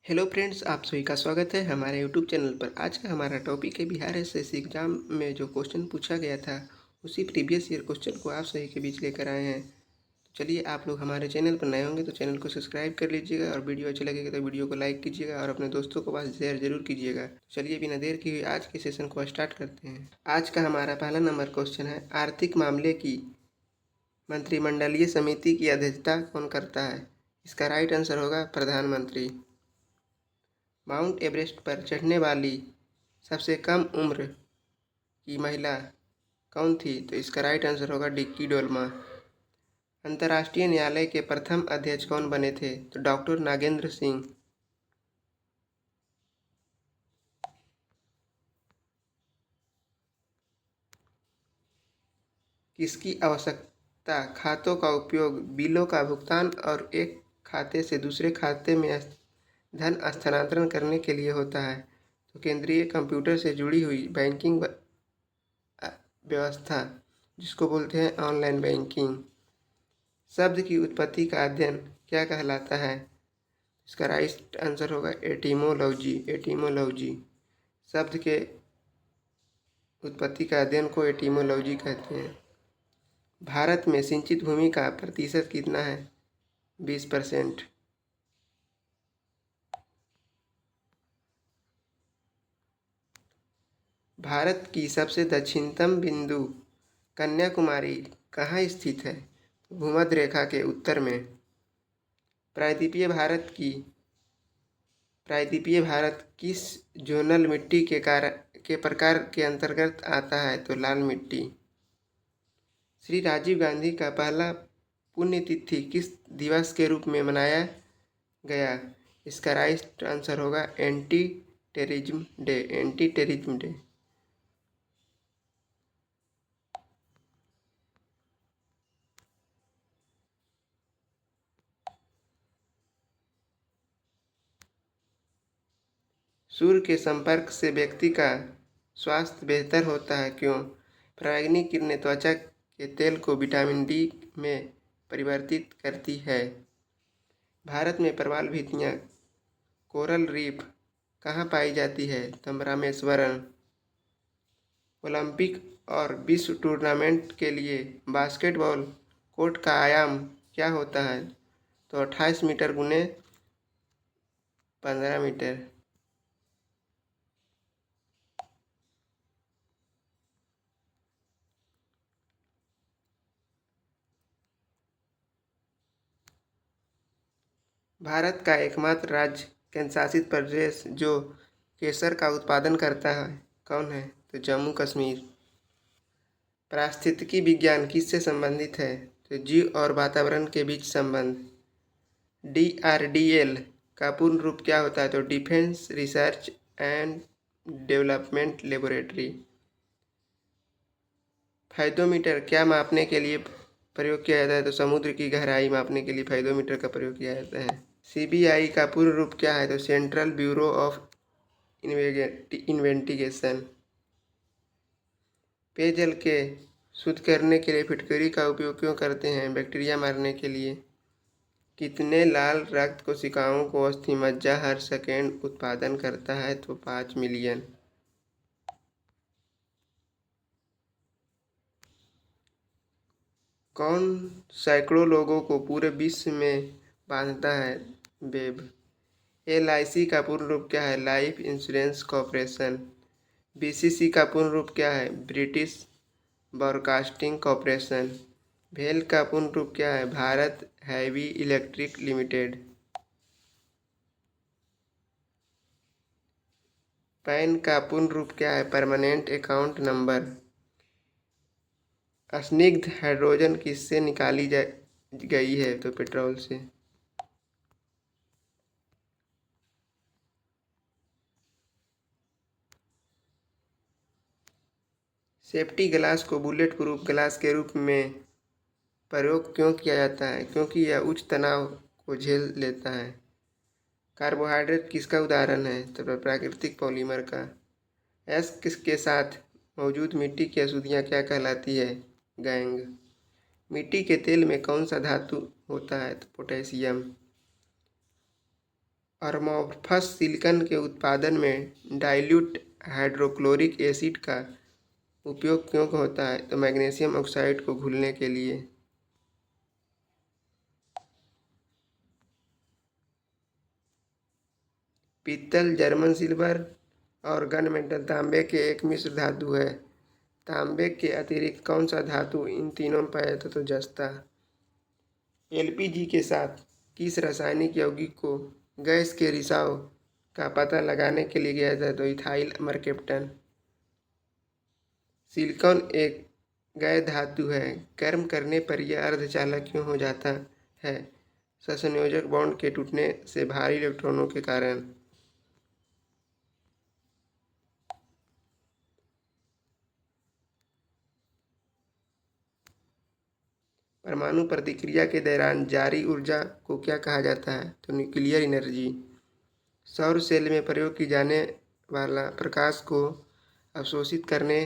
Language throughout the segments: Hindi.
हेलो फ्रेंड्स, आप सभी का स्वागत है हमारे यूट्यूब चैनल पर। आज का हमारा टॉपिक है बिहार एसएससी एग्ज़ाम में जो क्वेश्चन पूछा गया था उसी प्रीवियस ईयर क्वेश्चन को आप सभी के बीच लेकर आए हैं। तो चलिए, आप लोग हमारे चैनल पर नए होंगे तो चैनल को सब्सक्राइब कर लीजिएगा और वीडियो अच्छी लगेगी तो वीडियो को लाइक कीजिएगा और अपने दोस्तों को पास शेयर जरूर कीजिएगा। तो चलिए, बिना देर किए आज के सेशन को स्टार्ट करते हैं। आज का हमारा पहला नंबर क्वेश्चन है, आर्थिक मामले की मंत्रिमंडलीय समिति की अध्यक्षता कौन करता है? इसका राइट आंसर होगा प्रधानमंत्री। माउंट एवरेस्ट पर चढ़ने वाली सबसे कम उम्र की महिला कौन थी? तो इसका राइट आंसर होगा डिक्की डोल्मा। अंतर्राष्ट्रीय न्यायालय के प्रथम अध्यक्ष कौन बने थे? तो डॉक्टर नागेंद्र सिंह। किसकी आवश्यकता खातों का उपयोग बिलों का भुगतान और एक खाते से दूसरे खाते में धन स्थानांतरण करने के लिए होता है? तो केंद्रीय कंप्यूटर से जुड़ी हुई बैंकिंग व्यवस्था, जिसको बोलते हैं ऑनलाइन बैंकिंग। शब्द की उत्पत्ति का अध्ययन क्या कहलाता है? इसका राइट आंसर होगा एटिमोलॉजी। एटिमोलॉजी, शब्द के उत्पत्ति का अध्ययन को एटिमोलॉजी कहते हैं। भारत में सिंचित भूमि का प्रतिशत कितना है? 20%। भारत की सबसे दक्षिणतम बिंदु कन्याकुमारी कहाँ स्थित है? भूमध्य रेखा के उत्तर में। प्रायद्वीपीय भारत किस जोनल मिट्टी के प्रकार के अंतर्गत आता है? तो लाल मिट्टी। श्री राजीव गांधी का पहला पुण्यतिथि किस दिवस के रूप में मनाया गया? इसका राइट आंसर होगा anti terrorism day. Anti terrorism day. सूर्य के संपर्क से व्यक्ति का स्वास्थ्य बेहतर होता है, क्यों? परागनी किरणें त्वचा के तेल को विटामिन डी में परिवर्तित करती है। भारत में प्रवाल भित्तियाँ कोरल रीफ कहाँ पाई जाती है? तो रामेश्वरम। ओलंपिक और विश्व टूर्नामेंट के लिए बास्केटबॉल कोर्ट का आयाम क्या होता है? तो 28 मीटर गुने 15 मीटर। भारत का एकमात्र राज्य केंद्र शासित प्रदेश जो केसर का उत्पादन करता है कौन है? तो जम्मू कश्मीर। पारिस्थितिकी विज्ञान किससे संबंधित है? तो जीव और वातावरण के बीच संबंध। DRDL का पूर्ण रूप क्या होता है? तो defence research and development laboratory. फाइदोमीटर क्या मापने के लिए प्रयोग किया जाता है? तो समुद्र की गहराई मापने के लिए फाइदोमीटर का प्रयोग किया जाता है। CBI का पूर्ण रूप क्या है? तो सेंट्रल ब्यूरो ऑफ इन्वेस्टिगेशन। पेयजल के शुद्ध करने के लिए फिटकरी का उपयोग क्यों करते हैं? बैक्टीरिया मारने के लिए। कितने लाल रक्त कोशिकाओं को अस्थिमज्जा हर सेकेंड उत्पादन करता है? तो 5 मिलियन। कौन सैकड़ों लोगों को पूरे विश्व में बांधता है? वेब। LIC का पूर्ण रूप क्या है? Life insurance corporation. BCC का पूर्ण रूप क्या है? British broadcasting corporation. भेल का पूर्ण रूप क्या है? Bharat heavy electric limited. Pan का पूर्ण रूप क्या है? Permanent account number. स्निग्ध हाइड्रोजन किससे निकाली गई है? तो पेट्रोल से। सेफ्टी ग्लास को बुलेट प्रूफ ग्लास के रूप में प्रयोग क्यों किया जाता है? क्योंकि यह उच्च तनाव को झेल लेता है। कार्बोहाइड्रेट किसका उदाहरण है? तो प्राकृतिक पॉलीमर का। एस के साथ मौजूद मिट्टी की अशुद्धियाँ क्या कहलाती है? गैंग। मिट्टी के तेल में कौन सा धातु होता है? तो पोटेशियम। अमोर्फस सिलिकॉन के उत्पादन में डाइल्यूट हाइड्रोक्लोरिक एसिड का उपयोग क्यों होता है? तो मैग्नीशियम ऑक्साइड को घुलने के लिए। पीतल, जर्मन सिल्वर और गन मेटल तांबे के एक मिश्र धातु है। तांबे के अतिरिक्त कौन सा धातु इन तीनों में पाया जाता? तो जस्ता। एलपीजी के साथ किस रासायनिक यौगिक को गैस के रिसाव का पता लगाने के लिए किया जाता है? तो इथाइल मरकेप्टन। सिलिकॉन एक गैर धातु है, गर्म करने पर यह अर्धचालक क्यों हो जाता है? सहसंयोजक बॉन्ड के टूटने से भारी इलेक्ट्रॉनों के कारण। परमाणु प्रतिक्रिया के दौरान जारी ऊर्जा को क्या कहा जाता है? तो न्यूक्लियर एनर्जी। सौर सेल में प्रयोग की जाने वाला प्रकाश को अवशोषित करने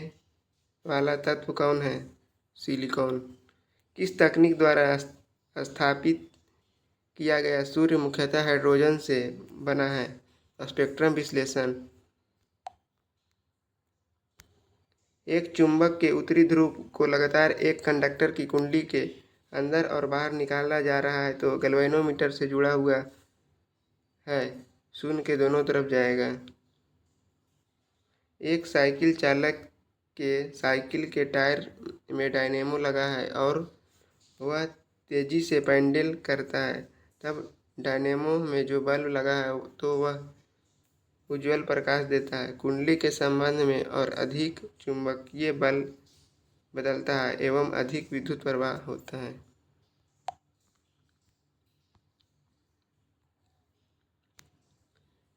वाला तत्व कौन है? सिलिकॉन। किस तकनीक द्वारा स्थापित किया गया सूर्य मुख्यतः हाइड्रोजन से बना है? स्पेक्ट्रम विश्लेषण। एक चुंबक के उत्तरी ध्रुव को लगातार एक कंडक्टर की कुंडली के अंदर और बाहर निकाला जा रहा है तो गैल्वेनोमीटर से जुड़ा हुआ है, शून्य के दोनों तरफ जाएगा। एक साइकिल चालक के साइकिल के टायर में डायनेमो लगा है और वह तेजी से पेडल करता है, तब डायनेमो में जो बल्ब लगा है तो वह उज्ज्वल प्रकाश देता है। कुंडली के संबंध में और अधिक चुंबकीय बल बदलता है एवं अधिक विद्युत प्रवाह होता है।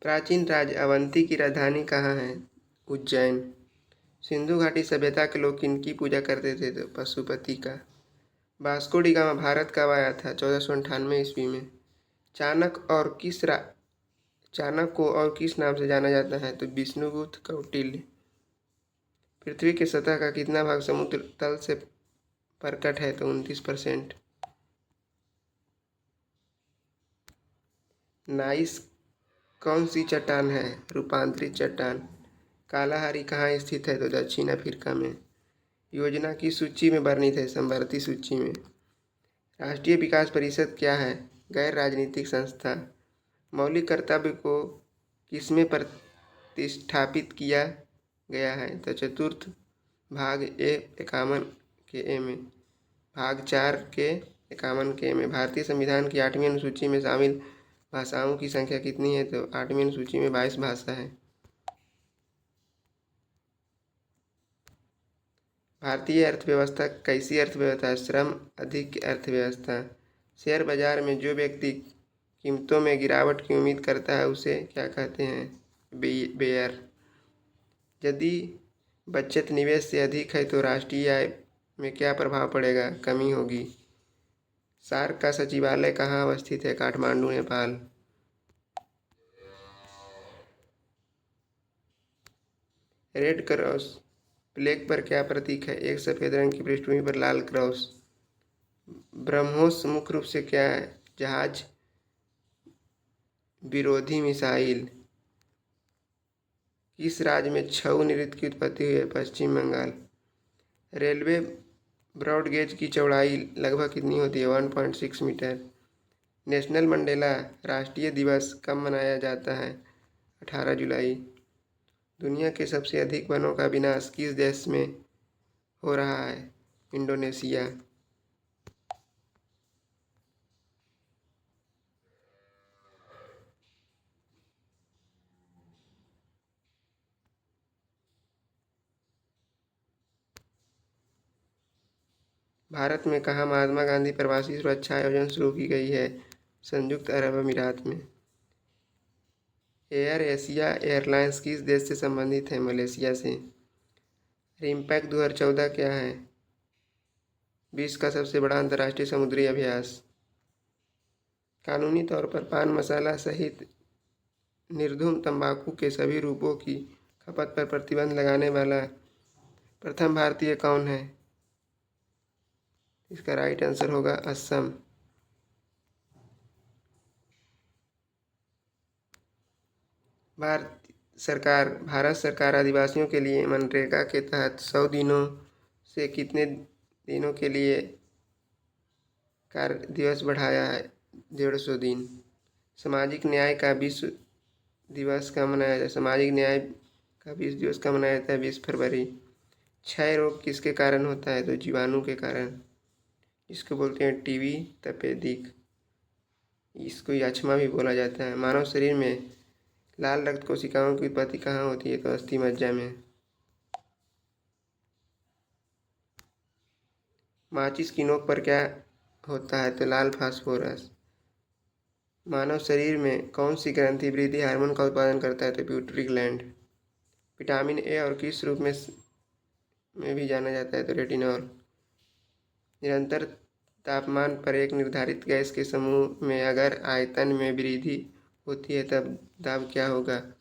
प्राचीन राज्य अवंती की राजधानी कहाँ है? उज्जैन। सिंधु घाटी सभ्यता के लोग किनकी पूजा करते थे? तो पशुपति का। वास्को डी गामा भारत कब आया था? 1498 ईस्वी में। चाणक्य को और किस नाम से जाना जाता है? तो विष्णुगुप्त कौटिल्य। पृथ्वी के सतह का कितना भाग समुद्र तल से प्रकट है? तो 29%। नाइस कौन सी चट्टान है? रूपांतरित चट्टान। कालाहारी कहाँ स्थित है? तो दक्षिण अफ्रीका में। योजना की सूची में वर्णित है? समवर्ती सूची में। राष्ट्रीय विकास परिषद क्या है? गैर राजनीतिक संस्था। मौलिक कर्तव्य को किसमें प्रतिष्ठापित किया गया है? तो चतुर्थ भाग 51 में। भाग 4 के 51 में। भारतीय संविधान की 8वीं अनुसूची में शामिल भाषाओं की संख्या कितनी है? तो 8वीं अनुसूची में 22 भाषा है। भारतीय अर्थव्यवस्था कैसी अर्थव्यवस्था है? श्रम अधिक अर्थव्यवस्था। शेयर बाजार में जो व्यक्ति कीमतों में गिरावट की उम्मीद करता है उसे क्या कहते हैं? बेयर। यदि बचत निवेश से अधिक है तो राष्ट्रीय आय में क्या प्रभाव पड़ेगा? कमी होगी। सार्क का सचिवालय कहाँ अवस्थित है? Kathmandu, Nepal. Red cross plague पर क्या प्रतीक है? एक सफेद रंग की पृष्ठभूमि पर लाल क्रॉस। ब्रह्मोस मुख्य रूप से क्या है? जहाज विरोधी मिसाइल। किस राज्य में छऊ नृत्य की उत्पत्ति हुई है? पश्चिम बंगाल। रेलवे ब्रॉड गेज की चौड़ाई लगभग कितनी होती है? 1.6 मीटर। नेशनल मंडेला राष्ट्रीय दिवस कब मनाया जाता है? 18 जुलाई। दुनिया के सबसे अधिक वनों का विनाश किस देश में हो रहा है? इंडोनेशिया। भारत में कहाँ महात्मा गांधी प्रवासी सुरक्षा योजना शुरू की गई है? संयुक्त अरब अमीरात में। एयर एशिया एयरलाइंस किस देश से संबंधित है? मलेशिया से। रिम्पैक 2014 क्या है? विश्व का सबसे बड़ा अंतर्राष्ट्रीय समुद्री अभ्यास। कानूनी तौर पर पान मसाला सहित निर्धूम तंबाकू के सभी रूपों की खपत पर प्रतिबंध लगाने वाला प्रथम भारतीय कौन है? इसका राइट आंसर होगा असम। भारत सरकार आदिवासियों के लिए मनरेगा के तहत 100 दिनों से कितने दिनों के लिए कार्य दिवस बढ़ाया है? 150 दिन। सामाजिक न्याय का विश्व दिवस कब मनाया जाता है? सामाजिक न्याय का विश्व दिवस कब मनाया जाता है? 20 फरवरी। क्षय रोग किसके कारण होता है? तो जीवाणु के कारण, इसको बोलते हैं टीबी तपेदिक, इसको यक्ष्मा भी बोला जाता है। मानव शरीर में लाल रक्त कोशिकाओं की उत्पत्ति कहाँ होती है? तो अस्थि मज्जा में। माचिस की नोक पर क्या होता है? तो लाल फास्फोरस। मानव शरीर में कौन सी ग्रंथि वृद्धि हार्मोन का उत्पादन करता है? तो पिट्यूटरी ग्लैंड। विटामिन ए और किस रूप में भी जाना जाता है? तो रेटिनॉल। निरंतर तापमान पर एक निर्धारित गैस के समूह में अगर आयतन में वृद्धि होती है तब दाब क्या होगा?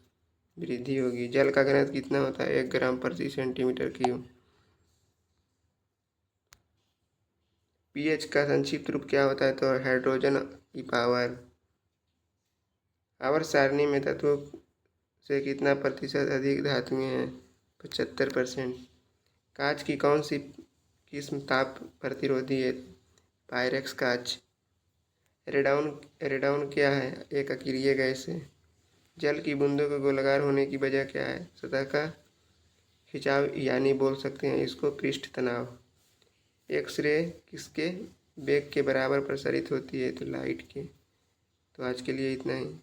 वृद्धि होगी। जल का घनत्व कितना होता है? 1 ग्राम प्रति सेंटीमीटर क्यूब। पीएच का संक्षिप्त रूप क्या होता है? तो हाइड्रोजन की पावर। आवर्त सारणी में तत्वों से कितना प्रतिशत अधिक धातुएं हैं? 75%। कांच की कौन सी किस्म ताप प्रतिरोधी है? पायरेक्स कांच। रेडाउन क्या है? एक अक्रिय गैस है। जल की बूंदों के गोलाकार होने की वजह क्या है? सतह का खिंचाव, यानी बोल सकते हैं इसको पृष्ठ तनाव। एक्स-रे किसके वेग के बराबर प्रसारित होती है? तो लाइट के। तो आज के लिए इतना ही।